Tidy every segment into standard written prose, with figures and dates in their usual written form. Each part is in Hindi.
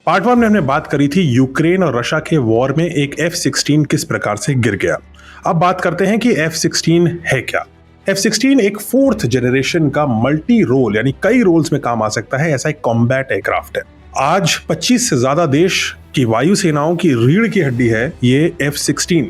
पार्ट 1 में हमने बात करी थी यूक्रेन और रशिया के वॉर में एक F-16 किस प्रकार से गिर गया। अब बात करते हैं कि F-16 है क्या। F-16 एक 4th जनरेशन का मल्टी रोल यानी कई रोल्स में काम आ सकता है ऐसा एक कॉम्बैट एयरक्राफ्ट है। आज 25 से ज्यादा देश की वायु सेनाओं की रीढ़ की हड्डी है ये F-16।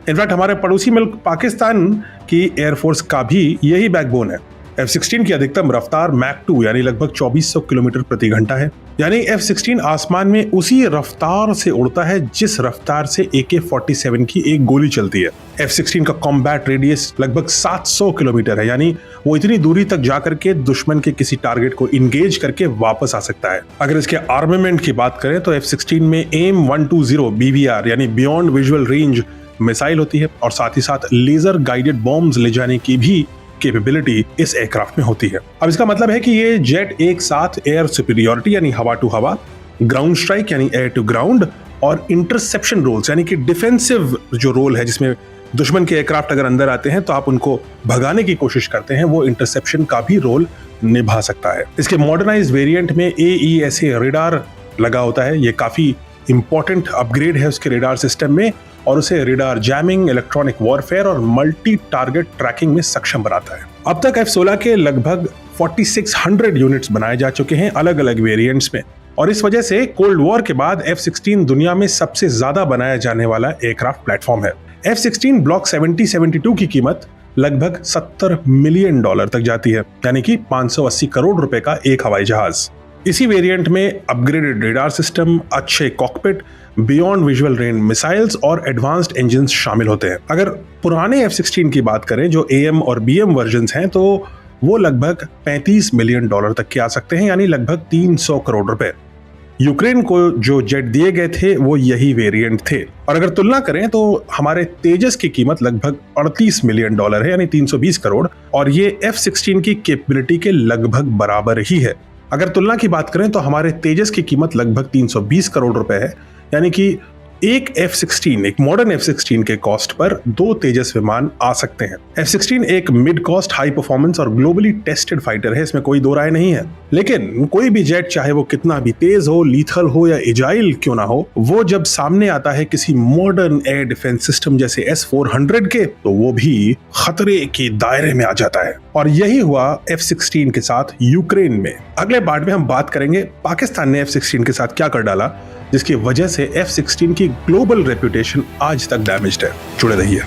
इनफैक्ट हमारे पड़ोसी मुल्क पाकिस्तान की एयरफोर्स का भी यही बैकबोन है। F-16 की अधिकतम रफ्तार मैक 2 यानी लगभग 2400 किलोमीटर प्रति घंटा है। यानी F-16 आसमान में उसी रफ्तार से उड़ता है जिस रफ्तार से AK-47 की एक गोली चलती है। F-16 का कॉम्बैट रेडियस लगभग 700 किलोमीटर है, यानी वो इतनी दूरी तक जाकर के दुश्मन के किसी टारगेट को इंगेज करके वापस आ सकता है। अगर इसके आर्मामेंट की बात करें तो F-16 में AIM-120 BVR यानी बियॉन्ड विजुअल रेंज मिसाइल होती है और साथ ही साथ लेजर गाइडेड बॉम्ब्स ले जाने की भी कैपेबिलिटी इस एयरक्राफ्ट में होती है। अब इसका मतलब है कि ये जेट एक साथ एयर सुपीरियरिटी यानी हवा टू हवा, ग्राउंड स्ट्राइक यानी एयर टू ग्राउंड और इंटरसेप्शन रोल्स यानी कि डिफेंसिव जो रोल है जिसमें दुश्मन के एयरक्राफ्ट अगर अंदर आते हैं तो आप उनको भगाने की कोशिश करते हैं, वो इंटरसेप्शन का भी रोल निभा सकता है। इसके मॉडर्नाइज्ड वेरिएंट में AESA रेडार लगा होता है। ये काफी इंपॉर्टेंट अपग्रेड है उसके रेडार सिस्टम में और उसे रेडार जैमिंग, इलेक्ट्रॉनिक वॉरफेयर और मल्टी टारगेट ट्रैकिंग में सक्षम बनाता है। अब तक F-16 के लगभग 4600 यूनिट्स बनाए जा चुके हैं अलग अलग वेरिएंट्स में और इस वजह से कोल्ड वॉर के बाद F-16 दुनिया में सबसे ज्यादा बनाया जाने वाला एयरक्राफ्ट प्लेटफॉर्म है। F-16 ब्लॉक 70-72 की कीमत लगभग $70 मिलियन तक जाती है, यानी कि 580 करोड़ रुपए का एक हवाई जहाज। इसी वेरिएंट में अपग्रेडेड रेडार सिस्टम, अच्छे cockpit, beyond visual range missiles और एडवांस्ड इंजन्स शामिल होते हैं। अगर पुराने F-16 की बात करें जो AM और BM वर्जन्स हैं तो वो लगभग $35 मिलियन तक के आ सकते हैं, यानी लगभग 300 करोड़ रुपए। यूक्रेन को जो जेट दिए गए थे वो यही वेरिएंट थे और अगर तुलना करें तो हमारे तेजस की कीमत लगभग $38 मिलियन है, यानी 320 करोड़ और ये F-16 की कैपेबिलिटी के लगभग बराबर ही है। अगर तुलना की बात करें तो हमारे तेजस की कीमत लगभग 320 करोड़ रुपए है, यानी कि एक F-16, एक मॉडर्न F-16 के कॉस्ट पर 2 तेजस विमान आ सकते हैं। F-16 एक मिड कॉस्ट, हाई परफॉर्मेंस और ग्लोबली टेस्टेड फाइटर है, इसमें कोई दो राय नहीं है। लेकिन कोई भी जेट चाहे वो कितना भी तेज हो, लीथल हो या एजाइल क्यों ना हो, वो जब सामने आता है किसी मॉडर्न एयर डिफेंस सिस्टम जैसे S-400 के तो वो भी खतरे के दायरे में आ जाता है और यही हुआ F-16 के साथ यूक्रेन में। अगले पार्ट में हम बात करेंगे पाकिस्तान ने F-16 के साथ क्या कर डाला जिसकी वजह से F-16 की ग्लोबल रेपुटेशन आज तक डैमेज्ड है। जुड़े रहिए।